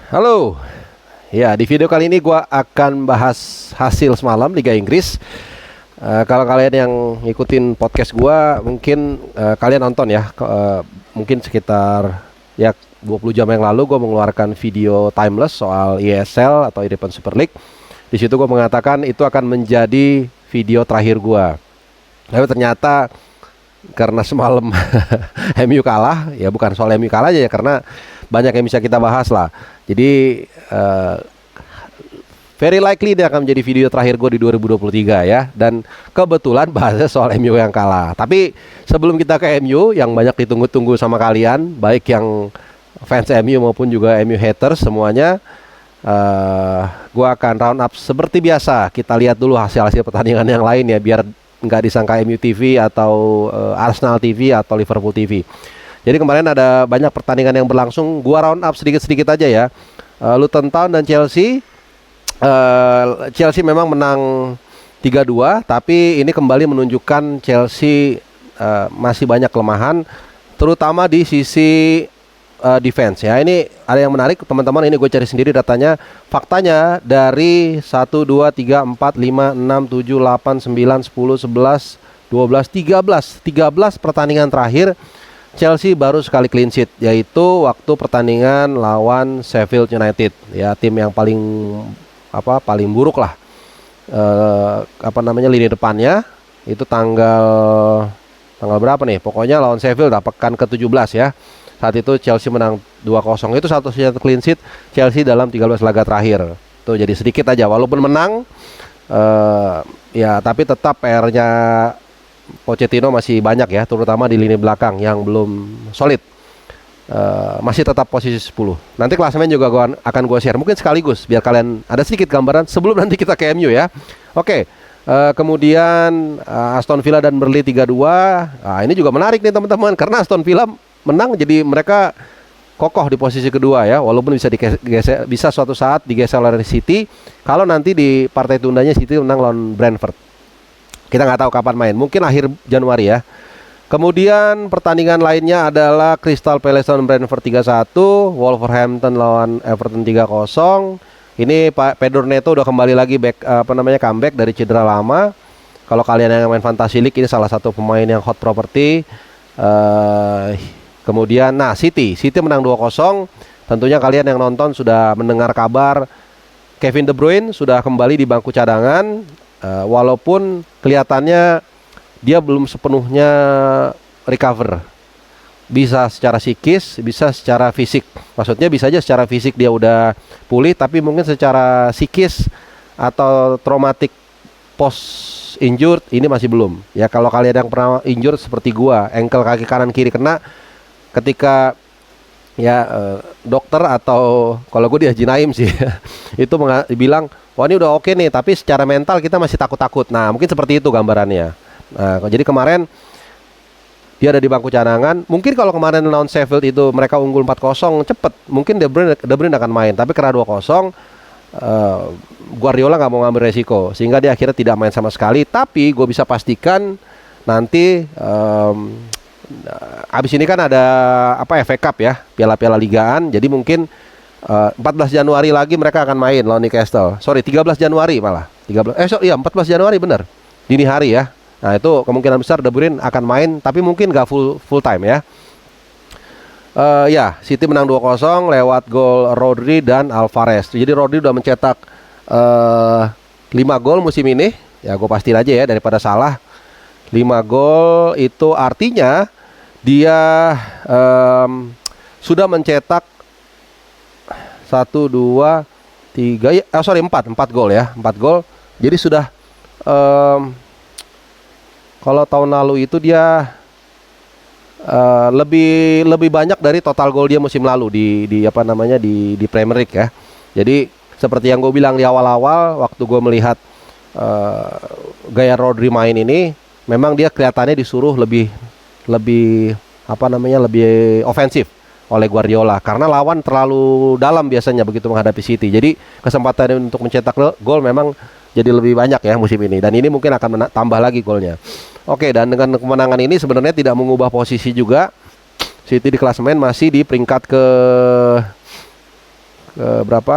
Halo. Ya, di video kali ini gua akan bahas hasil semalam Liga Inggris. Kalau kalian yang ngikutin podcast gua, mungkin kalian nonton ya. Mungkin sekitar ya 20 jam yang lalu gua mengeluarkan video timeless soal ESL atau European Super League. Di situ gua mengatakan itu akan menjadi video terakhir gua. Tapi ternyata karena semalam MU kalah, ya bukan soal MU kalah aja ya, karena banyak yang bisa kita bahas lah. Jadi very likely dia akan menjadi video terakhir gue di 2023 ya. Dan kebetulan bahasnya soal MU yang kalah. Tapi sebelum kita ke MU yang banyak ditunggu-tunggu sama kalian, baik yang fans MU maupun juga MU haters semuanya, gue akan round up seperti biasa. Kita lihat dulu hasil-hasil pertandingan yang lain ya, biar nggak disangka MU TV atau Arsenal TV atau Liverpool TV. Jadi kemarin ada banyak pertandingan yang berlangsung. Gua round up sedikit-sedikit aja ya. Luton Town dan Chelsea. Chelsea memang menang 3-2, tapi ini kembali menunjukkan Chelsea masih banyak kelemahan, terutama di sisi defense ya. Ini ada yang menarik teman-teman, ini gue cari sendiri datanya. Faktanya dari 1, 2, 3, 4, 5, 6, 7, 8, 9, 10, 11, 12, 13 pertandingan terakhir Chelsea baru sekali clean sheet, yaitu waktu pertandingan lawan Sheffield United ya, tim yang paling buruk lah lini depannya. Itu tanggal berapa nih, pokoknya lawan Sheffield pekan ke-17 ya. Saat itu Chelsea menang 2-0. Itu satu-satunya clean sheet Chelsea dalam 13 laga terakhir. Tuh, jadi sedikit aja walaupun menang ya, tapi tetap PR-nya Pochettino masih banyak ya, terutama di lini belakang yang belum solid. Masih tetap posisi 10. Nanti klasemen juga akan gue share mungkin sekaligus biar kalian ada sedikit gambaran sebelum nanti kita ke MU ya. Oke. Kemudian Aston Villa dan Burnley 3-2. Nah, ini juga menarik nih teman-teman, karena Aston Villa menang jadi mereka kokoh di posisi kedua ya, walaupun bisa digeser, bisa suatu saat digeser oleh City kalau nanti di partai tundanya City menang lawan Brentford. Kita nggak tahu kapan main, mungkin akhir Januari ya. Kemudian pertandingan lainnya adalah Crystal Palace lawan Brentford 3-1, Wolverhampton lawan Everton 3-0. Ini Pak Pedro Neto udah kembali lagi comeback dari cedera lama. Kalau kalian yang main Fantasy League, ini salah satu pemain yang hot property. Kemudian City menang 2-0. Tentunya kalian yang nonton sudah mendengar kabar Kevin De Bruyne sudah kembali di bangku cadangan. Walaupun kelihatannya dia belum sepenuhnya recover, bisa secara psikis, bisa secara fisik. Maksudnya bisa aja secara fisik dia udah pulih, tapi mungkin secara psikis atau traumatic post injured ini masih belum. Ya, kalau kalian yang pernah injured seperti gua, ankle kaki kanan kiri kena ketika ya dokter atau kalau gue di Haji Naim sih itu bilang, wah ini udah oke nih, tapi secara mental kita masih takut-takut. Nah, mungkin seperti itu gambarannya. Nah, jadi kemarin dia ada di bangku cadangan. Mungkin kalau kemarin lawan Sheffield itu mereka unggul 4-0 cepet, mungkin De Bruyne akan main. Tapi karena 2-0, Guardiola nggak mau ngambil resiko, sehingga dia akhirnya tidak main sama sekali. Tapi gue bisa pastikan nanti abis ini kan ada FA Cup ya, piala-piala ligaan. Jadi mungkin 14 Januari lagi mereka akan main lawan Newcastle. 13 Januari malah. 14 Januari bener. Dini hari ya. Nah, itu kemungkinan besar De Bruyne akan main, tapi mungkin gak full time ya. City menang 2-0 lewat gol Rodri dan Alvarez. Jadi Rodri udah mencetak 5 gol musim ini. Ya, gue pastiin aja ya daripada salah. 5 gol itu artinya dia sudah mencetak 1, 2, 3 4 gol ya. 4 gol. Jadi sudah kalau tahun lalu itu dia lebih banyak dari total gol dia musim lalu di Premier League ya. Jadi seperti yang gue bilang di awal-awal waktu gue melihat gaya Rodri main ini, memang dia kelihatannya disuruh lebih ofensif oleh Guardiola, karena lawan terlalu dalam biasanya begitu menghadapi City. Jadi kesempatan untuk mencetak gol memang jadi lebih banyak ya musim ini, dan ini mungkin akan tambah lagi golnya. Oke, dan dengan kemenangan ini sebenarnya tidak mengubah posisi juga. City di klasemen masih di peringkat berapa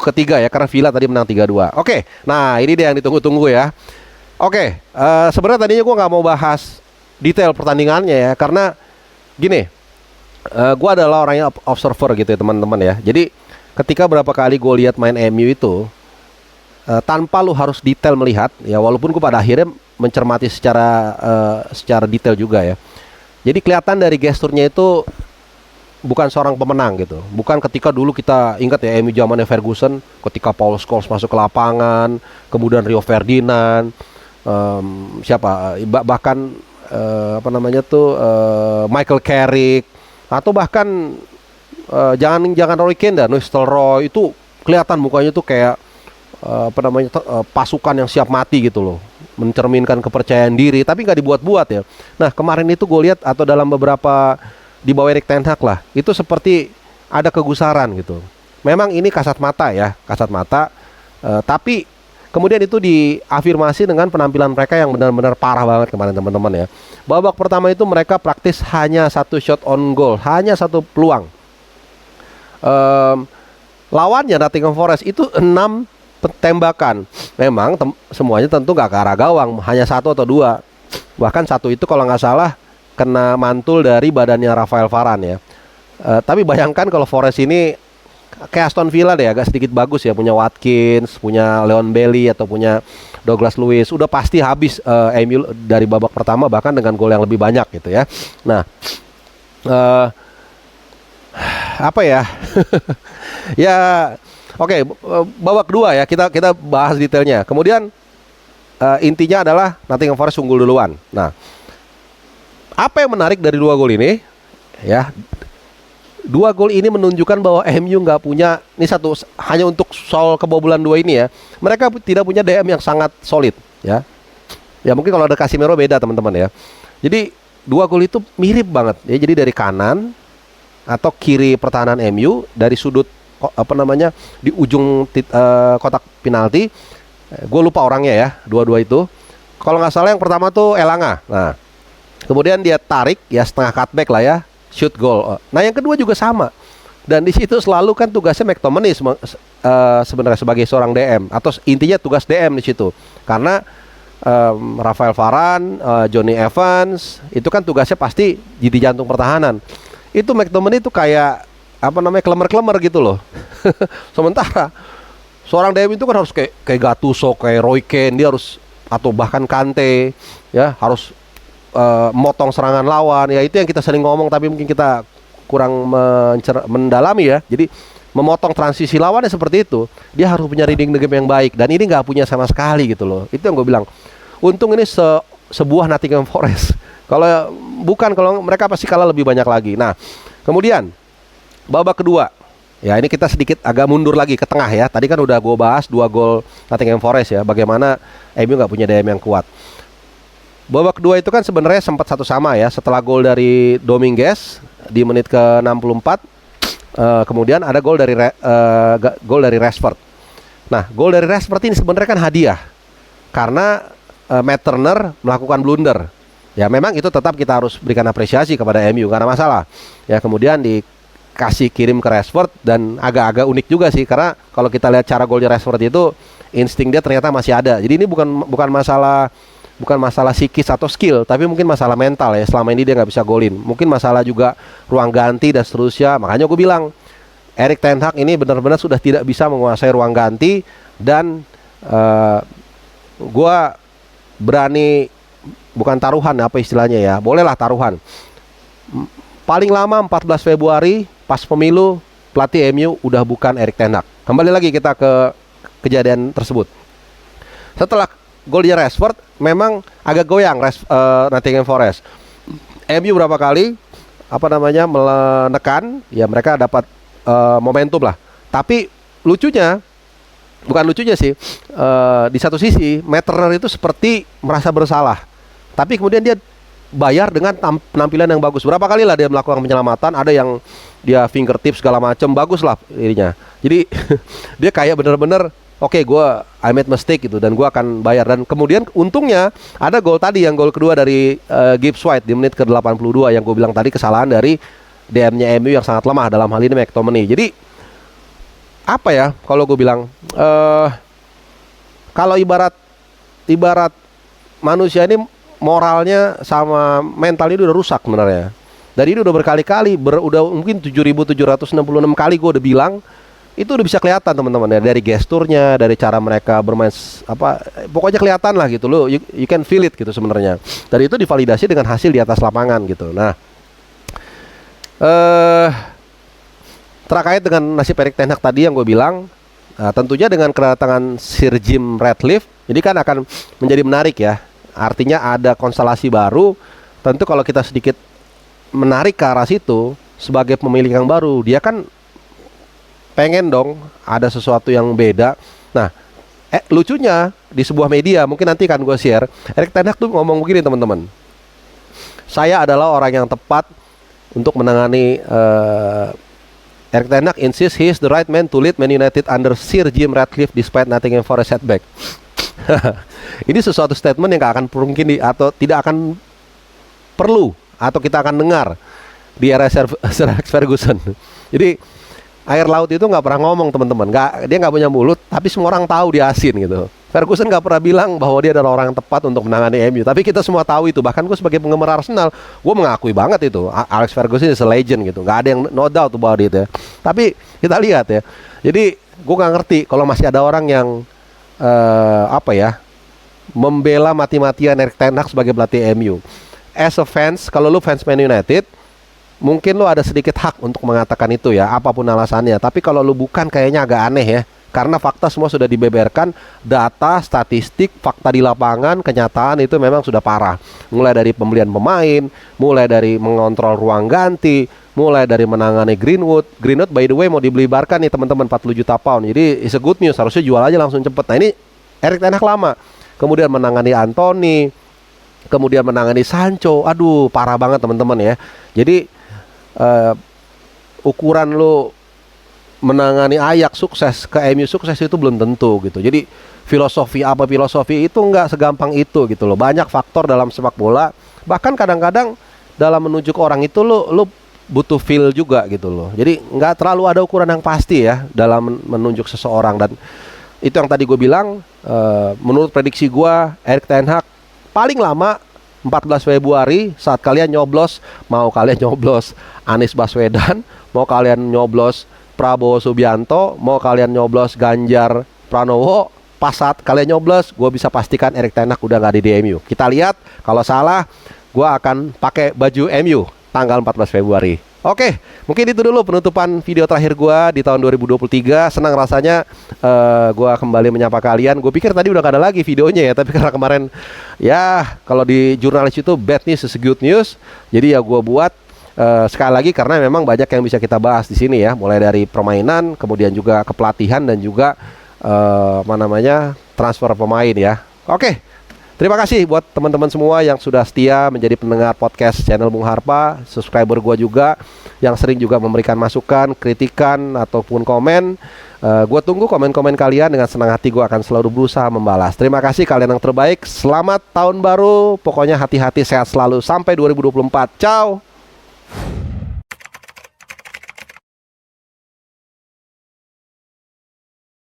ketiga ya, karena Villa tadi menang 3-2. Oke, nah ini dia yang ditunggu-tunggu ya. Oke, sebenarnya tadinya gue nggak mau bahas detail pertandingannya ya, karena gini, gue adalah orang yang observer gitu ya teman-teman ya. Jadi ketika berapa kali gue lihat main MU itu, tanpa lu harus detail melihat ya, walaupun gue pada akhirnya mencermati secara detail juga ya. Jadi kelihatan dari gesturnya itu bukan seorang pemenang gitu. Bukan ketika dulu kita ingat ya MU zamannya Ferguson, ketika Paul Scholes masuk ke lapangan, kemudian Rio Ferdinand, bahkan apa namanya tuh, Michael Carrick, atau bahkan jangan Roy Keane dan Nistelrooy, itu kelihatan mukanya tuh kayak apa namanya pasukan yang siap mati gitu loh, mencerminkan kepercayaan diri, tapi nggak dibuat-buat ya. Nah kemarin itu gue lihat, atau dalam beberapa di bawah Erik ten Hag lah, itu seperti ada kegusaran gitu. Memang ini kasat mata ya, kasat mata, tapi kemudian itu diafirmasi dengan penampilan mereka yang benar-benar parah banget kemarin teman-teman ya. Babak pertama itu mereka praktis hanya satu shot on goal, hanya satu peluang. Lawannya Nottingham Forest itu 6 tembakan. Memang semuanya tentu nggak ke arah gawang, hanya satu atau dua. Bahkan satu itu kalau nggak salah kena mantul dari badannya Rafael Varane ya. Tapi bayangkan kalau Forest ini kayak Aston Villa deh, agak sedikit bagus ya, punya Watkins, punya Leon Bailey, atau punya Douglas Luiz, udah pasti habis MU dari babak pertama, bahkan dengan gol yang lebih banyak gitu ya. Nah, apa ya? Ya, oke, babak kedua ya, kita bahas detailnya. Kemudian intinya adalah Nottingham Forest unggul duluan. Nah, apa yang menarik dari 2 gol ini? Ya, 2 gol ini menunjukkan bahwa MU nggak punya, ini satu hanya untuk soal kebobolan 2 ini ya. Mereka tidak punya DM yang sangat solid ya. Ya mungkin kalau ada Casemiro beda teman-teman ya. Jadi 2 gol itu mirip banget ya. Jadi dari kanan atau kiri pertahanan MU, dari sudut apa namanya di ujung kotak penalti. Gue lupa orangnya ya, dua-dua itu. Kalau nggak salah yang pertama tuh Elanga. Nah, kemudian dia tarik ya, setengah cutback lah ya, shoot goal. Nah yang kedua juga sama. Dan di situ selalu kan tugasnya McTominay sebenarnya sebagai seorang DM, atau intinya tugas DM di situ. Karena Rafael Varane, Johnny Evans itu kan tugasnya pasti jadi jantung pertahanan. Itu McTominay itu kayak apa namanya, klemer-klemer gitu loh. Sementara seorang DM itu kan harus kayak Gattuso, kayak Roy Keane, dia harus, atau bahkan Kante ya, harus motong serangan lawan ya. Itu yang kita sering ngomong tapi mungkin kita kurang mendalami ya. Jadi memotong transisi lawannya seperti itu, dia harus punya reading the game yang baik, dan ini nggak punya sama sekali gitu loh. Itu yang gue bilang, untung ini sebuah Nottingham Forest. Kalau mereka pasti kalah lebih banyak lagi. Nah kemudian babak kedua ya, ini kita sedikit agak mundur lagi ke tengah ya. Tadi kan udah gue bahas 2 gol Nottingham Forest ya, bagaimana MU nggak punya DM yang kuat. Babak kedua itu kan sebenarnya sempat satu sama ya, setelah gol dari Dominguez di menit ke-64. Kemudian ada gol dari Rashford. Nah, gol dari Rashford ini sebenarnya kan hadiah, karena Matt Turner melakukan blunder. Ya memang itu tetap kita harus berikan apresiasi kepada MU, karena masalah. Ya kemudian dikasih kirim ke Rashford, dan agak-agak unik juga sih, karena kalau kita lihat cara golnya Rashford itu, insting dia ternyata masih ada. Jadi ini bukan masalah psikis atau skill, tapi mungkin masalah mental ya. Selama ini dia nggak bisa golin. Mungkin masalah juga ruang ganti dan seterusnya. Makanya gue bilang Erik ten Hag ini benar-benar sudah tidak bisa menguasai ruang ganti. Dan gue berani, bukan taruhan apa istilahnya ya, bolehlah taruhan, paling lama 14 Februari pas pemilu, pelatih MU udah bukan Erik ten Hag. Kembali lagi kita ke kejadian tersebut. Setelah golnya Rashford, memang agak goyang Nottingham Forest. MU berapa kali menekan, ya mereka dapat momentum lah. Tapi bukan lucunya sih, di satu sisi Matt Turner itu seperti merasa bersalah, tapi kemudian dia bayar dengan penampilan yang bagus. Berapa kali lah dia melakukan penyelamatan, ada yang dia fingertip segala macam, bagus lah ininya. Jadi dia kayak bener-bener oke, I made mistake gitu, dan gue akan bayar. Dan kemudian untungnya ada gol tadi, yang gol kedua dari Gibbs White di menit ke-82, yang gue bilang tadi kesalahan dari DM-nya MU yang sangat lemah dalam hal ini McTominay. Jadi apa ya kalau gue bilang, kalau ibarat manusia ini moralnya sama mentalnya udah rusak sebenarnya. Dari ini udah berkali-kali, udah mungkin 7.766 kali gue udah bilang, itu udah bisa kelihatan teman-teman ya, dari gesturnya, dari cara mereka bermain pokoknya kelihatan lah gitu loh, you can feel it gitu sebenarnya. Dan itu divalidasi dengan hasil di atas lapangan gitu. Nah, terkait dengan nasib Erik ten Hag tadi yang gue bilang, tentunya dengan kedatangan Sir Jim Ratcliffe ini kan akan menjadi menarik ya. Artinya ada konstelasi baru. Tentu kalau kita sedikit menarik ke arah situ, sebagai pemilik yang baru, dia kan pengen dong ada sesuatu yang beda. Nah, lucunya di sebuah media, mungkin nanti kan gue share, Erik ten Hag tuh ngomong begini teman-teman, saya adalah orang yang tepat untuk menangani Erik ten Hag insists he is the right man to lead Man United under Sir Jim Ratcliffe despite nothing for a setback. Ini sesuatu statement yang gak akan mungkin atau tidak akan perlu atau kita akan dengar di era Sir Alex Ferguson. Jadi air laut itu nggak pernah ngomong teman-teman, dia nggak punya mulut, tapi semua orang tahu dia asin gitu. Ferguson nggak pernah bilang bahwa dia adalah orang yang tepat untuk menangani MU, tapi kita semua tahu itu. Bahkan gue sebagai penggemar Arsenal, gue mengakui banget itu Alex Ferguson is a legend gitu, nggak ada yang no doubt about it ya. Tapi kita lihat ya, jadi gue nggak ngerti kalau masih ada orang yang membela mati-matian Erik ten Hag sebagai pelatih MU. As a fans, kalau lu fans Man United, mungkin lu ada sedikit hak untuk mengatakan itu ya, apapun alasannya. Tapi kalau lu bukan, kayaknya agak aneh ya. Karena fakta semua sudah dibeberkan, data, statistik, fakta di lapangan, kenyataan itu memang sudah parah. Mulai dari pembelian pemain, mulai dari mengontrol ruang ganti, mulai dari menangani Greenwood. Greenwood by the way mau dibeli Barca nih teman-teman, 40 juta pound. Jadi it's a good news, harusnya jual aja langsung cepet. Nah ini Erik ten Hag lama. Kemudian menangani Anthony, kemudian menangani Sancho. Aduh, parah banget teman-teman ya. Jadi ukuran lo menangani Ajax sukses ke MU sukses itu belum tentu gitu. Jadi filosofi itu nggak segampang itu gitu loh. Banyak faktor dalam sepak bola. Bahkan kadang-kadang dalam menunjuk orang itu lo butuh feel juga gitu loh. Jadi nggak terlalu ada ukuran yang pasti ya dalam menunjuk seseorang. Dan itu yang tadi gue bilang, menurut prediksi gue, Erik ten Hag paling lama 14 Februari saat kalian nyoblos, mau kalian nyoblos Anies Baswedan, mau kalian nyoblos Prabowo Subianto, mau kalian nyoblos Ganjar Pranowo, pas saat kalian nyoblos, gue bisa pastikan Erik ten Hag udah gak di MU. Kita lihat, kalau salah, gue akan pakai baju MU tanggal 14 Februari. Oke, mungkin itu dulu penutupan video terakhir gue di tahun 2023. Senang rasanya gue kembali menyapa kalian. Gue pikir tadi udah gak ada lagi videonya ya, tapi karena kemarin ya kalau di jurnalis itu bad news is good news. Jadi ya gue buat sekali lagi karena memang banyak yang bisa kita bahas di sini ya, mulai dari permainan, kemudian juga kepelatihan dan juga transfer pemain ya. Oke. Terima kasih buat teman-teman semua yang sudah setia menjadi pendengar podcast channel Bung Harpa, subscriber gua juga yang sering juga memberikan masukan, kritikan ataupun komen. Gua tunggu komen-komen kalian, dengan senang hati gua akan selalu berusaha membalas. Terima kasih kalian yang terbaik. Selamat tahun baru. Pokoknya hati-hati, sehat selalu sampai 2024. Ciao.